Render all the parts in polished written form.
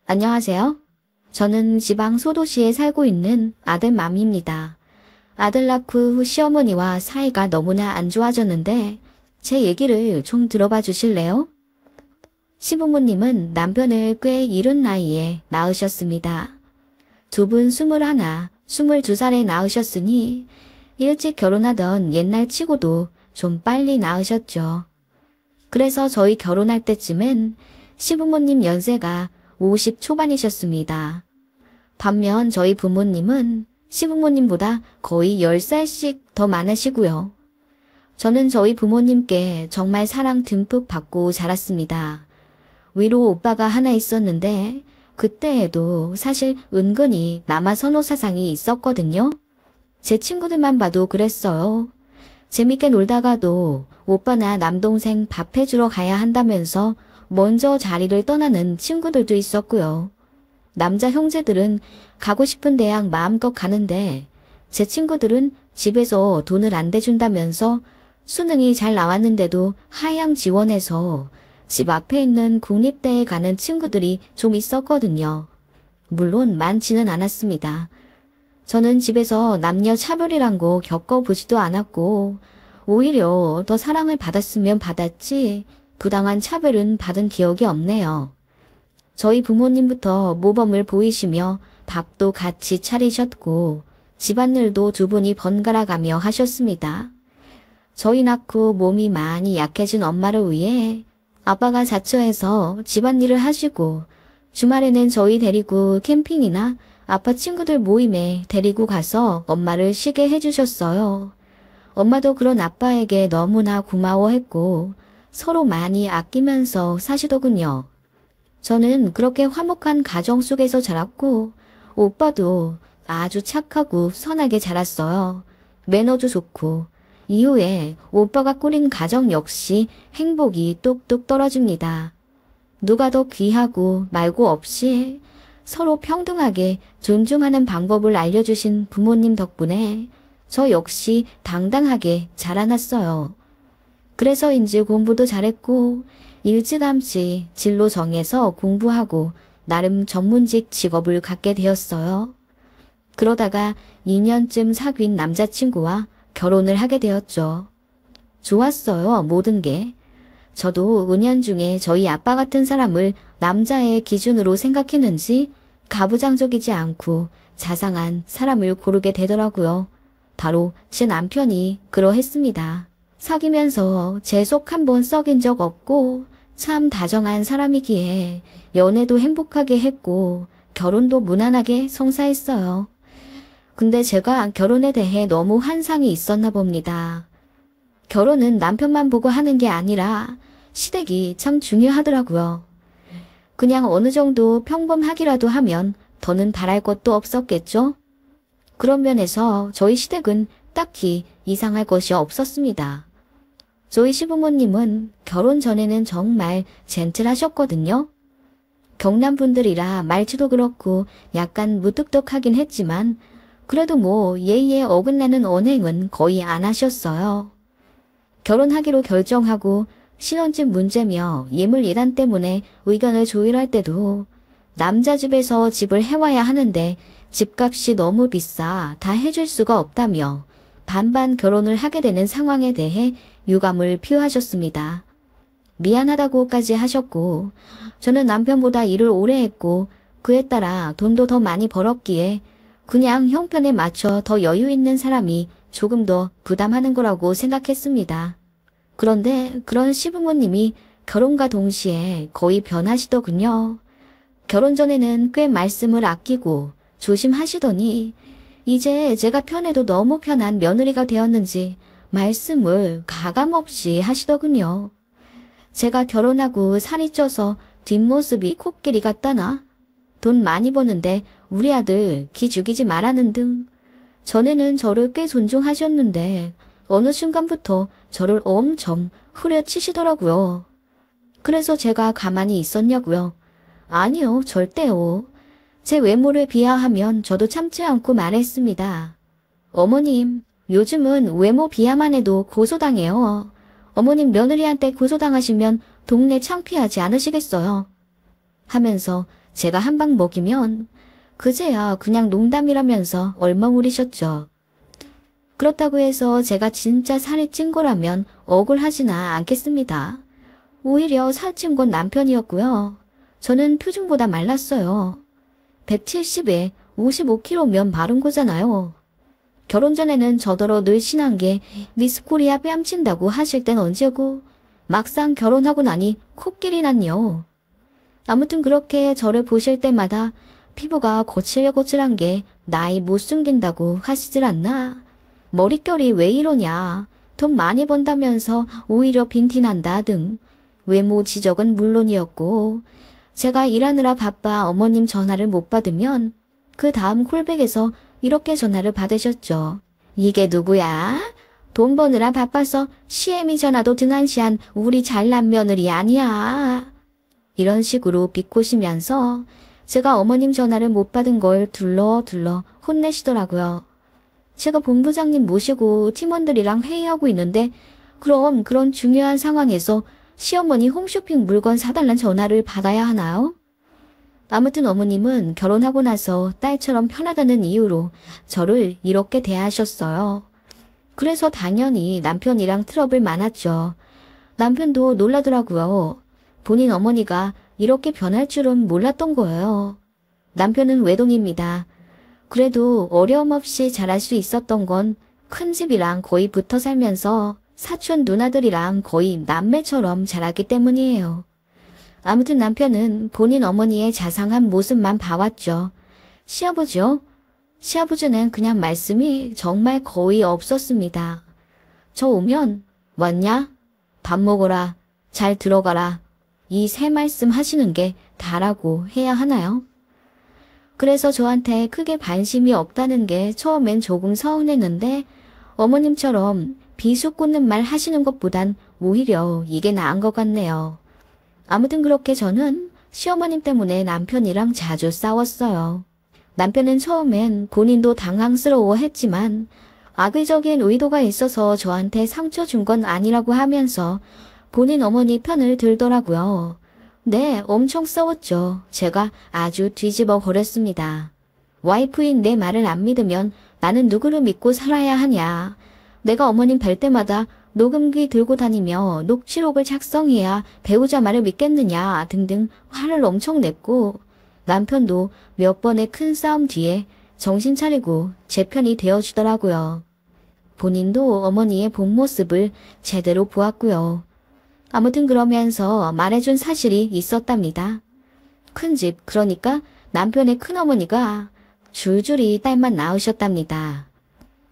안녕하세요. 저는 지방 소도시에 살고 있는 아들맘입니다. 아들 낳고 후 시어머니와 사이가 너무나 안 좋아졌는데 제 얘기를 좀 들어봐 주실래요? 시부모님은 남편을 꽤 이른 나이에 낳으셨습니다. 두 분 21, 22살에 낳으셨으니 일찍 결혼하던 옛날 치고도 좀 빨리 낳으셨죠. 그래서 저희 결혼할 때쯤엔 시부모님 연세가 50 초반이셨습니다. 반면 저희 부모님은 시부모님보다 거의 10살씩 더 많으시고요. 저는 저희 부모님께 정말 사랑 듬뿍 받고 자랐습니다. 위로 오빠가 하나 있었는데 그때에도 사실 은근히 남아 선호 사상이 있었거든요. 제 친구들만 봐도 그랬어요. 재밌게 놀다가도 오빠나 남동생 밥 해주러 가야 한다면서 먼저 자리를 떠나는 친구들도 있었고요. 남자 형제들은 가고 싶은 대학 마음껏 가는데 제 친구들은 집에서 돈을 안 대준다면서 수능이 잘 나왔는데도 하향 지원해서 집 앞에 있는 국립대에 가는 친구들이 좀 있었거든요. 물론 많지는 않았습니다. 저는 집에서 남녀 차별이란 거 겪어보지도 않았고 오히려 더 사랑을 받았으면 받았지 부당한 차별은 받은 기억이 없네요. 저희 부모님부터 모범을 보이시며 밥도 같이 차리셨고 집안일도 두 분이 번갈아가며 하셨습니다. 저희 낳고 몸이 많이 약해진 엄마를 위해 아빠가 자처해서 집안일을 하시고 주말에는 저희 데리고 캠핑이나 아빠 친구들 모임에 데리고 가서 엄마를 쉬게 해주셨어요. 엄마도 그런 아빠에게 너무나 고마워했고 서로 많이 아끼면서 사시더군요. 저는 그렇게 화목한 가정 속에서 자랐고 오빠도 아주 착하고 선하게 자랐어요. 매너도 좋고 이후에 오빠가 꾸린 가정 역시 행복이 뚝뚝 떨어집니다. 누가 더 귀하고 말고 없이 서로 평등하게 존중하는 방법을 알려주신 부모님 덕분에 저 역시 당당하게 자라났어요. 그래서인지 공부도 잘했고 일찌감치 진로 정해서 공부하고 나름 전문직 직업을 갖게 되었어요. 그러다가 2년쯤 사귄 남자친구와 결혼을 하게 되었죠. 좋았어요, 모든 게. 저도 은연중에 저희 아빠 같은 사람을 남자의 기준으로 생각했는지 가부장적이지 않고 자상한 사람을 고르게 되더라고요. 바로 제 남편이 그러했습니다. 사귀면서 제 속 한 번 썩인 적 없고 참 다정한 사람이기에 연애도 행복하게 했고 결혼도 무난하게 성사했어요. 근데 제가 결혼에 대해 너무 환상이 있었나 봅니다. 결혼은 남편만 보고 하는 게 아니라 시댁이 참 중요하더라고요. 그냥 어느 정도 평범하기라도 하면 더는 바랄 것도 없었겠죠? 그런 면에서 저희 시댁은 딱히 이상할 것이 없었습니다. 저희 시부모님은 결혼 전에는 정말 젠틀하셨거든요. 경남 분들이라 말투도 그렇고 약간 무뚝뚝하긴 했지만 그래도 뭐 예의에 어긋나는 언행은 거의 안 하셨어요. 결혼하기로 결정하고 신혼집 문제며 예물 예단 때문에 의견을 조율할 때도 남자 집에서 집을 해와야 하는데 집값이 너무 비싸 다 해줄 수가 없다며 반반 결혼을 하게 되는 상황에 대해 유감을 표하셨습니다. 미안하다고까지 하셨고 저는 남편보다 일을 오래 했고 그에 따라 돈도 더 많이 벌었기에 그냥 형편에 맞춰 더 여유 있는 사람이 조금 더 부담하는 거라고 생각했습니다. 그런데 그런 시부모님이 결혼과 동시에 거의 변하시더군요. 결혼 전에는 꽤 말씀을 아끼고 조심하시더니 이제 제가 편해도 너무 편한 며느리가 되었는지 말씀을 가감없이 하시더군요. 제가 결혼하고 살이 쪄서 뒷모습이 코끼리 같다나? 돈 많이 버는데 우리 아들 기 죽이지 말라는 등 전에는 저를 꽤 존중하셨는데 어느 순간부터 저를 엄청 후려치시더라고요. 그래서 제가 가만히 있었냐고요. 아니요, 절대요. 제 외모를 비하하면 저도 참지 않고 말했습니다. 어머님, 요즘은 외모 비하만 해도 고소당해요. 어머님 며느리한테 고소당하시면 동네 창피하지 않으시겠어요? 하면서 제가 한 방 먹이면 그제야 그냥 농담이라면서 얼머무리셨죠. 그렇다고 해서 제가 진짜 살이 찐 거라면 억울하지나 않겠습니다. 오히려 살찐 건 남편이었고요. 저는 표준보다 말랐어요. 170에 55kg면 마른 거잖아요. 결혼 전에는 저더러 늘씬한 게 미스코리아 뺨친다고 하실 땐 언제고 막상 결혼하고 나니 코끼리 났요. 아무튼 그렇게 저를 보실 때마다 피부가 거칠거칠한 게 나이 못 숨긴다고 하시질 않나? 머릿결이 왜 이러냐? 돈 많이 번다면서 오히려 빈티난다 등 외모 지적은 물론이었고 제가 일하느라 바빠 어머님 전화를 못 받으면 그 다음 콜백에서 이렇게 전화를 받으셨죠. 이게 누구야? 돈 버느라 바빠서 시애미 전화도 등한시한 우리 잘난 며느리 아니야. 이런 식으로 비꼬시면서 제가 어머님 전화를 못 받은 걸 둘러둘러 혼내시더라고요. 제가 본부장님 모시고 팀원들이랑 회의하고 있는데 그럼 그런 중요한 상황에서 시어머니 홈쇼핑 물건 사달란 전화를 받아야 하나요? 아무튼 어머님은 결혼하고 나서 딸처럼 편하다는 이유로 저를 이렇게 대하셨어요. 그래서 당연히 남편이랑 트러블 많았죠. 남편도 놀라더라고요. 본인 어머니가 이렇게 변할 줄은 몰랐던 거예요. 남편은 외동입니다. 그래도 어려움 없이 잘할 수 있었던 건 큰 집이랑 거의 붙어 살면서 사촌 누나들이랑 거의 남매처럼 자랐기 때문이에요. 아무튼 남편은 본인 어머니의 자상한 모습만 봐왔죠. 시아버지요? 시아버지는 그냥 말씀이 정말 거의 없었습니다. 저 오면 왔냐? 밥 먹어라. 잘 들어가라. 이 세 말씀 하시는 게 다라고 해야 하나요? 그래서 저한테 크게 관심이 없다는 게 처음엔 조금 서운했는데 어머님처럼 비수 꽂는 말 하시는 것보단 오히려 이게 나은 것 같네요. 아무튼 그렇게 저는 시어머님 때문에 남편이랑 자주 싸웠어요. 남편은 처음엔 본인도 당황스러워했지만 악의적인 의도가 있어서 저한테 상처 준 건 아니라고 하면서 본인 어머니 편을 들더라고요. 네, 엄청 싸웠죠. 제가 아주 뒤집어 버렸습니다. 와이프인 내 말을 안 믿으면 나는 누구를 믿고 살아야 하냐. 내가 어머님 뵐 때마다 녹음기 들고 다니며 녹취록을 작성해야 배우자 말을 믿겠느냐 등등 화를 엄청 냈고 남편도 몇 번의 큰 싸움 뒤에 정신 차리고 제 편이 되어주더라고요. 본인도 어머니의 본 모습을 제대로 보았고요. 아무튼 그러면서 말해준 사실이 있었답니다. 큰집, 그러니까 남편의 큰어머니가 줄줄이 딸만 낳으셨답니다.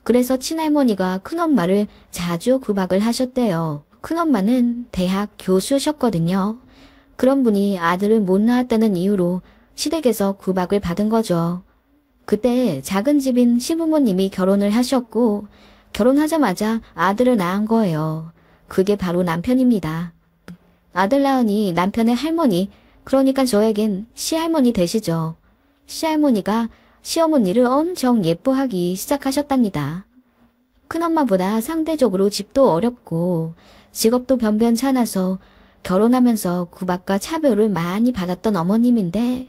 그래서 친할머니가 큰엄마를 자주 구박을 하셨대요. 큰엄마는 대학 교수셨거든요. 그런 분이 아들을 못 낳았다는 이유로 시댁에서 구박을 받은 거죠. 그때 작은 집인 시부모님이 결혼을 하셨고 결혼하자마자 아들을 낳은 거예요. 그게 바로 남편입니다. 아들 낳으니 남편의 할머니, 그러니까 저에겐 시할머니 되시죠. 시할머니가 시어머니를 엄청 예뻐하기 시작하셨답니다. 큰엄마보다 상대적으로 집도 어렵고 직업도 변변찮아서 결혼하면서 구박과 차별을 많이 받았던 어머님인데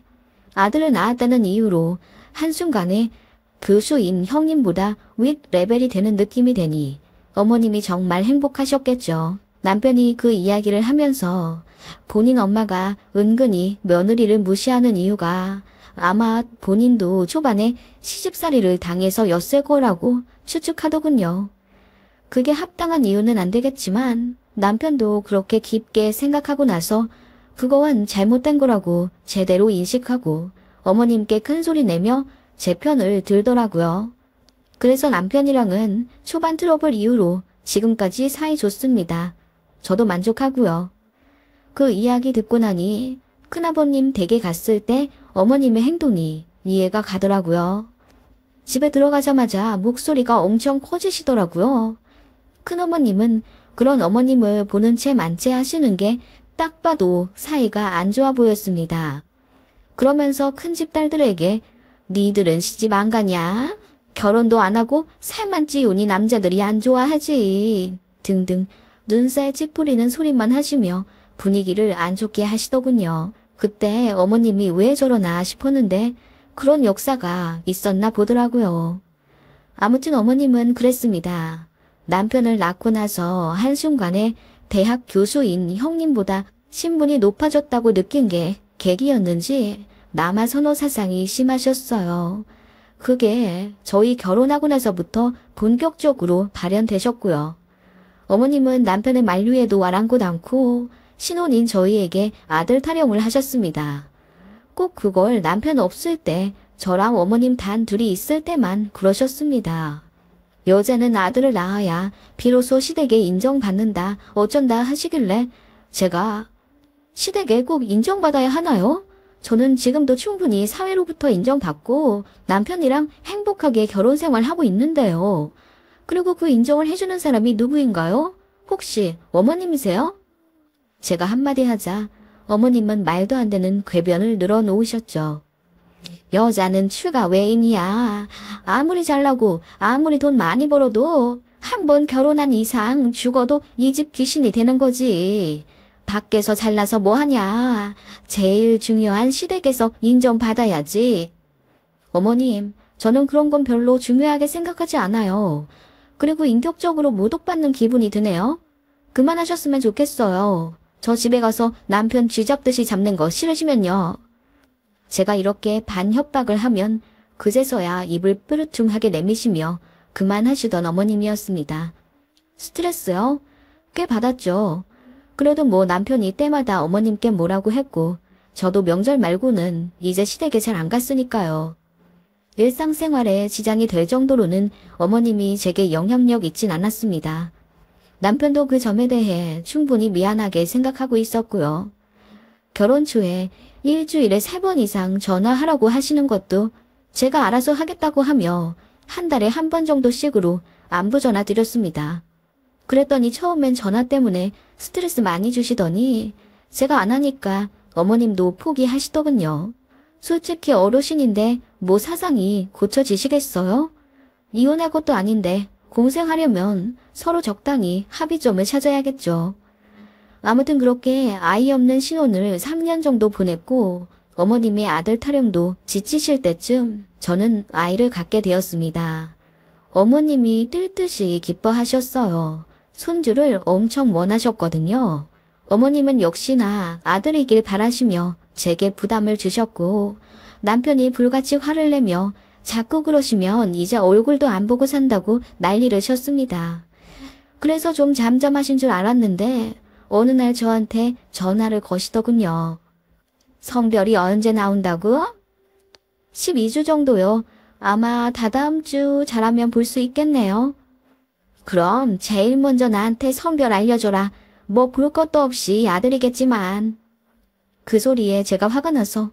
아들을 낳았다는 이유로 한순간에 교수인 형님보다 윗 레벨이 되는 느낌이 되니 어머님이 정말 행복하셨겠죠. 남편이 그 이야기를 하면서 본인 엄마가 은근히 며느리를 무시하는 이유가 아마 본인도 초반에 시집살이를 당해서 였을 거라고 추측하더군요. 그게 합당한 이유는 안 되겠지만 남편도 그렇게 깊게 생각하고 나서 그건 잘못된 거라고 제대로 인식하고 어머님께 큰소리 내며 제 편을 들더라고요. 그래서 남편이랑은 초반 트러블 이후로 지금까지 사이 좋습니다. 저도 만족하고요. 그 이야기 듣고 나니 큰아버님 댁에 갔을 때 어머님의 행동이 이해가 가더라고요. 집에 들어가자마자 목소리가 엄청 커지시더라고요. 큰어머님은 그런 어머님을 보는 채 만체하시는 게 딱 봐도 사이가 안 좋아 보였습니다. 그러면서 큰집 딸들에게 니들은 시집 안 가냐? 결혼도 안 하고 살만 찌우니 남자들이 안 좋아하지. 등등 눈살 찌푸리는 소리만 하시며 분위기를 안 좋게 하시더군요. 그때 어머님이 왜 저러나 싶었는데 그런 역사가 있었나 보더라고요. 아무튼 어머님은 그랬습니다. 남편을 낳고 나서 한순간에 대학 교수인 형님보다 신분이 높아졌다고 느낀 게 계기였는지 남아 선호 사상이 심하셨어요. 그게 저희 결혼하고 나서부터 본격적으로 발현되셨고요. 어머님은 남편의 만류에도 아랑곳 않고 신혼인 저희에게 아들 타령을 하셨습니다. 꼭 그걸 남편 없을 때 저랑 어머님 단 둘이 있을 때만 그러셨습니다. 여자는 아들을 낳아야 비로소 시댁에 인정받는다 어쩐다 하시길래 제가 시댁에 꼭 인정받아야 하나요? 저는 지금도 충분히 사회로부터 인정받고 남편이랑 행복하게 결혼 생활하고 있는데요. 그리고 그 인정을 해주는 사람이 누구인가요? 혹시 어머님이세요? 제가 한마디 하자 어머님은 말도 안 되는 궤변을 늘어놓으셨죠. 여자는 출가 외인이야. 아무리 잘나고 아무리 돈 많이 벌어도 한 번 결혼한 이상 죽어도 이 집 귀신이 되는 거지. 밖에서 잘나서 뭐하냐. 제일 중요한 시댁에서 인정받아야지. 어머님, 저는 그런 건 별로 중요하게 생각하지 않아요. 그리고 인격적으로 모독받는 기분이 드네요. 그만하셨으면 좋겠어요. 저 집에 가서 남편 쥐잡듯이 잡는 거 싫으시면요. 제가 이렇게 반협박을 하면 그제서야 입을 뿌르퉁하게 내미시며 그만하시던 어머님이었습니다. 스트레스요? 꽤 받았죠. 그래도 뭐 남편이 때마다 어머님께 뭐라고 했고 저도 명절 말고는 이제 시댁에 잘 안 갔으니까요. 일상생활에 지장이 될 정도로는 어머님이 제게 영향력 있진 않았습니다. 남편도 그 점에 대해 충분히 미안하게 생각하고 있었고요. 결혼 초에 일주일에 3번 이상 전화하라고 하시는 것도 제가 알아서 하겠다고 하며 한 달에 한 번 정도씩으로 안부 전화 드렸습니다. 그랬더니 처음엔 전화 때문에 스트레스 많이 주시더니 제가 안 하니까 어머님도 포기하시더군요. 솔직히 어르신인데 뭐 사상이 고쳐지시겠어요? 이혼할 것도 아닌데 공생하려면 서로 적당히 합의점을 찾아야겠죠. 아무튼 그렇게 아이 없는 신혼을 3년 정도 보냈고 어머님의 아들 타령도 지치실 때쯤 저는 아이를 갖게 되었습니다. 어머님이 뜰 듯이 기뻐하셨어요. 손주를 엄청 원하셨거든요. 어머님은 역시나 아들이길 바라시며 제게 부담을 주셨고 남편이 불같이 화를 내며 자꾸 그러시면 이제 얼굴도 안 보고 산다고 난리를 쳤습니다. 그래서 좀 잠잠하신 줄 알았는데 어느 날 저한테 전화를 거시더군요. 성별이 언제 나온다고? 12주 정도요. 아마 다다음 주 잘하면 볼 수 있겠네요. 그럼 제일 먼저 나한테 성별 알려줘라. 뭐 볼 것도 없이 아들이겠지만. 그 소리에 제가 화가 나서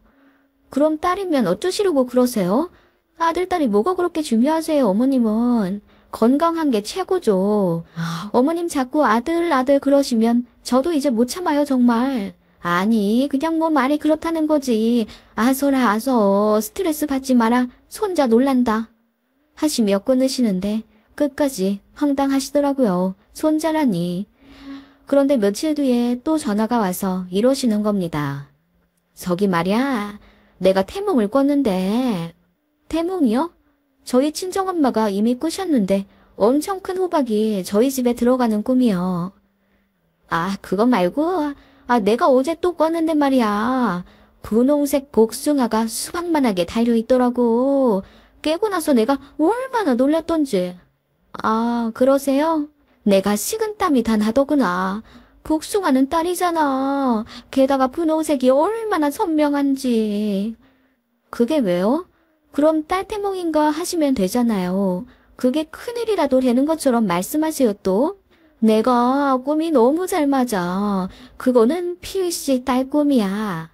그럼 딸이면 어쩌시려고 그러세요? 아들, 딸이 뭐가 그렇게 중요하세요, 어머님은. 건강한 게 최고죠. 어머님 자꾸 아들, 아들 그러시면 저도 이제 못 참아요, 정말. 아니, 그냥 뭐 말이 그렇다는 거지. 아서라, 아서. 스트레스 받지 마라. 손자 놀란다. 하시며 끊으시는데 끝까지 황당하시더라고요. 손자라니. 그런데 며칠 뒤에 또 전화가 와서 이러시는 겁니다. 저기 말이야, 내가 태몽을 꿨는데. 태몽이요? 저희 친정엄마가 이미 꾸셨는데 엄청 큰 호박이 저희 집에 들어가는 꿈이요. 아, 그거 말고 내가 어제 또 꿨는데 말이야. 분홍색 복숭아가 수박만하게 달려있더라고. 깨고 나서 내가 얼마나 놀랐던지. 아, 그러세요? 내가 식은땀이 다 나더구나. 복숭아는 딸이잖아. 게다가 분홍색이 얼마나 선명한지. 그게 왜요? 그럼 딸 태몽인가 하시면 되잖아요. 그게 큰일이라도 되는 것처럼 말씀하세요 또. 내가 꿈이 너무 잘 맞아. 그거는 필시 딸 꿈이야.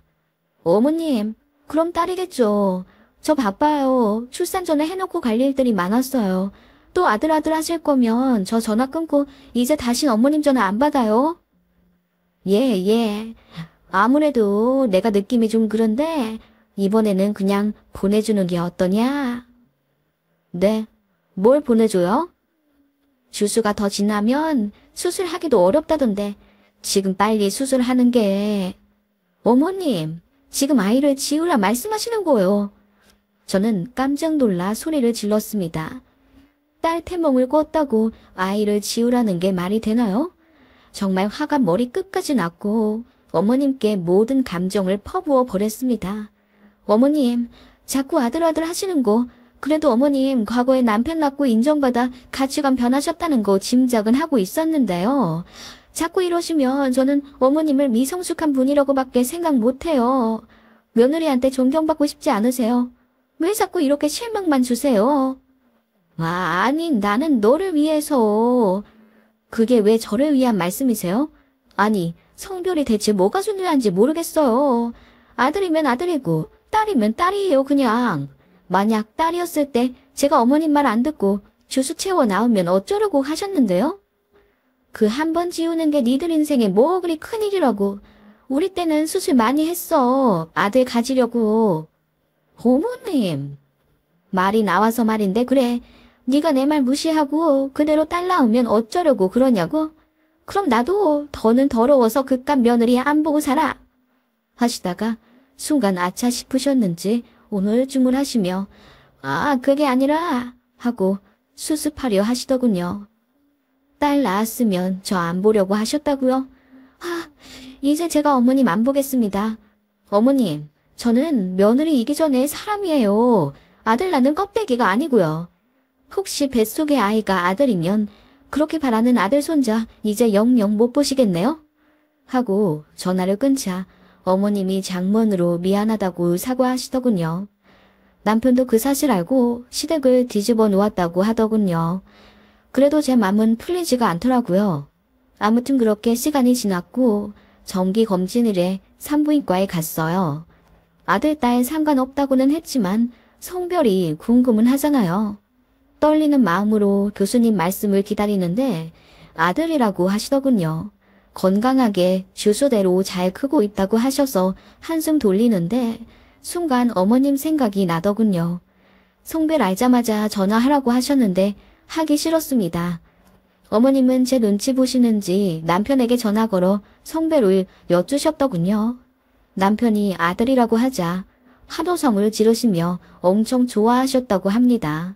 어머님, 그럼 딸이겠죠. 저 바빠요. 출산 전에 해놓고 갈 일들이 많았어요. 또 아들 하실 거면 저 전화 끊고 이제 다신 어머님 전화 안 받아요. 예. 아무래도 내가 느낌이 좀 그런데 이번에는 그냥 보내주는 게 어떠냐? 네, 뭘 보내줘요? 주수가 더 지나면 수술하기도 어렵다던데 지금 빨리 수술하는 게. 어머님, 지금 아이를 지우라 말씀하시는 거예요. 저는 깜짝 놀라 소리를 질렀습니다. 딸 태몽을 꿨다고 아이를 지우라는 게 말이 되나요? 정말 화가 머리끝까지 났고 어머님께 모든 감정을 퍼부어 버렸습니다. 어머님, 자꾸 아들 하시는 거, 그래도 어머님 과거에 남편 낳고 인정받아 가치관 변하셨다는 거 짐작은 하고 있었는데요. 자꾸 이러시면 저는 어머님을 미성숙한 분이라고밖에 생각 못해요. 며느리한테 존경받고 싶지 않으세요? 왜 자꾸 이렇게 실망만 주세요? 아니, 나는 너를 위해서. 그게 왜 저를 위한 말씀이세요? 아니, 성별이 대체 뭐가 중요한지 모르겠어요. 아들이면 아들이고 딸이면 딸이에요, 그냥. 만약 딸이었을 때 제가 어머님 말 안 듣고 주스 채워 나오면 어쩌려고 하셨는데요? 그 한 번 지우는 게 니들 인생에 뭐 그리 큰일이라고. 우리 때는 수술 많이 했어. 아들 가지려고. 어머님. 말이 나와서 말인데 그래. 네가 내 말 무시하고 그대로 딸 낳으면 어쩌려고 그러냐고? 그럼 나도 더는 더러워서 그깟 며느리 안 보고 살아. 하시다가 순간 아차 싶으셨는지 오늘 주문하시며 그게 아니라 하고 수습하려 하시더군요. 딸 낳았으면 저 안 보려고 하셨다고요? 이제 제가 어머님 안 보겠습니다. 어머님, 저는 며느리이기 전에 사람이에요. 아들 낳는 껍데기가 아니고요. 혹시 뱃속의 아이가 아들이면 그렇게 바라는 아들 손자 이제 영영 못 보시겠네요? 하고 전화를 끊자 어머님이 장문으로 미안하다고 사과하시더군요. 남편도 그 사실 알고 시댁을 뒤집어 놓았다고 하더군요. 그래도 제 맘은 풀리지가 않더라고요. 아무튼 그렇게 시간이 지났고 정기검진일에 산부인과에 갔어요. 아들, 딸 상관없다고는 했지만 성별이 궁금은 하잖아요. 떨리는 마음으로 교수님 말씀을 기다리는데 아들이라고 하시더군요. 건강하게 주소대로 잘 크고 있다고 하셔서 한숨 돌리는데 순간 어머님 생각이 나더군요. 성별 알자마자 전화하라고 하셨는데 하기 싫었습니다. 어머님은 제 눈치 보시는지 남편에게 전화 걸어 성별을 여쭈셨더군요. 남편이 아들이라고 하자 환호성을 지르시며 엄청 좋아하셨다고 합니다.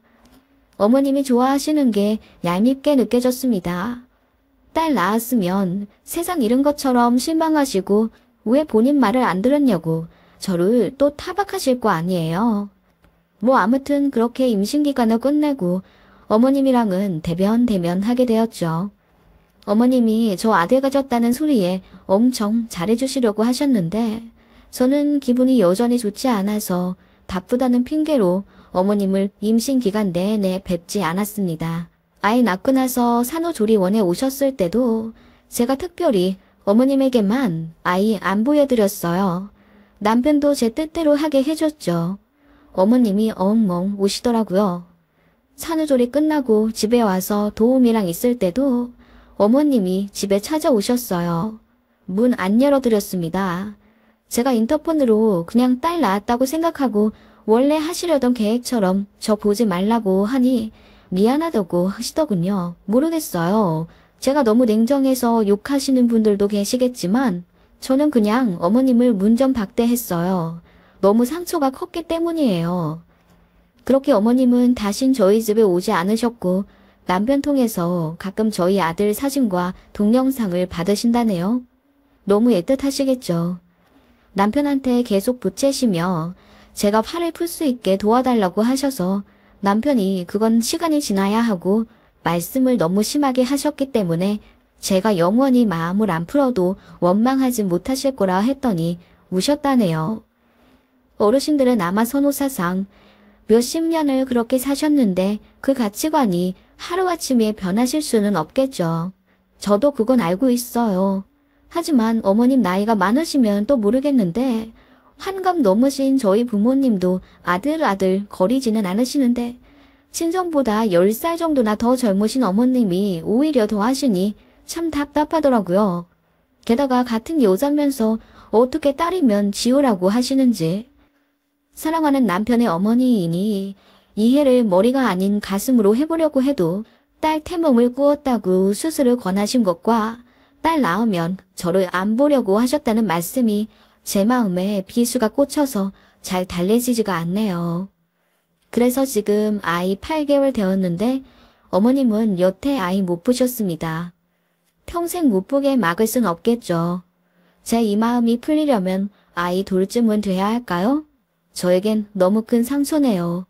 어머님이 좋아하시는 게 얄밉게 느껴졌습니다. 딸 낳았으면 세상 잃은 것처럼 실망하시고 왜 본인 말을 안 들었냐고 저를 또 타박하실 거 아니에요. 아무튼 그렇게 임신기간을 끝내고 어머님이랑은 대면 하게 되었죠. 어머님이 저 아들 가졌다는 소리에 엄청 잘해주시려고 하셨는데 저는 기분이 여전히 좋지 않아서 바쁘다는 핑계로 어머님을 임신기간 내내 뵙지 않았습니다. 아이 낳고 나서 산후조리원에 오셨을 때도 제가 특별히 어머님에게만 아이 안 보여드렸어요. 남편도 제 뜻대로 하게 해줬죠. 어머님이 엉엉 우시더라고요. 산후조리 끝나고 집에 와서 도우미랑 있을 때도 어머님이 집에 찾아오셨어요. 문 안 열어드렸습니다. 제가 인터폰으로 그냥 딸 낳았다고 생각하고 원래 하시려던 계획처럼 저 보지 말라고 하니 미안하다고 하시더군요. 모르겠어요. 제가 너무 냉정해서 욕하시는 분들도 계시겠지만 저는 그냥 어머님을 문전박대했어요. 너무 상처가 컸기 때문이에요. 그렇게 어머님은 다신 저희 집에 오지 않으셨고 남편 통해서 가끔 저희 아들 사진과 동영상을 받으신다네요. 너무 애틋하시겠죠. 남편한테 계속 부채시며 제가 화를 풀 수 있게 도와달라고 하셔서 남편이 그건 시간이 지나야 하고 말씀을 너무 심하게 하셨기 때문에 제가 영원히 마음을 안 풀어도 원망하지 못하실 거라 했더니 우셨다네요. 어르신들은 아마 선호사상 몇십 년을 그렇게 사셨는데 그 가치관이 하루아침에 변하실 수는 없겠죠. 저도 그건 알고 있어요. 하지만 어머님 나이가 많으시면 또 모르겠는데 환갑 넘으신 저희 부모님도 아들 거리지는 않으시는데 친정보다 10살 정도나 더 젊으신 어머님이 오히려 더 하시니 참 답답하더라고요. 게다가 같은 여자면서 어떻게 딸이면 지우라고 하시는지. 사랑하는 남편의 어머니이니 이해를 머리가 아닌 가슴으로 해보려고 해도 딸 태몽을 꾸었다고 수술을 권하신 것과 딸 낳으면 저를 안 보려고 하셨다는 말씀이 제 마음에 비수가 꽂혀서 잘 달래지지가 않네요. 그래서 지금 아이 8개월 되었는데 어머님은 여태 아이 못 보셨습니다. 평생 못 보게 막을 순 없겠죠. 제 이 마음이 풀리려면 아이 돌쯤은 돼야 할까요? 저에겐 너무 큰 상처네요.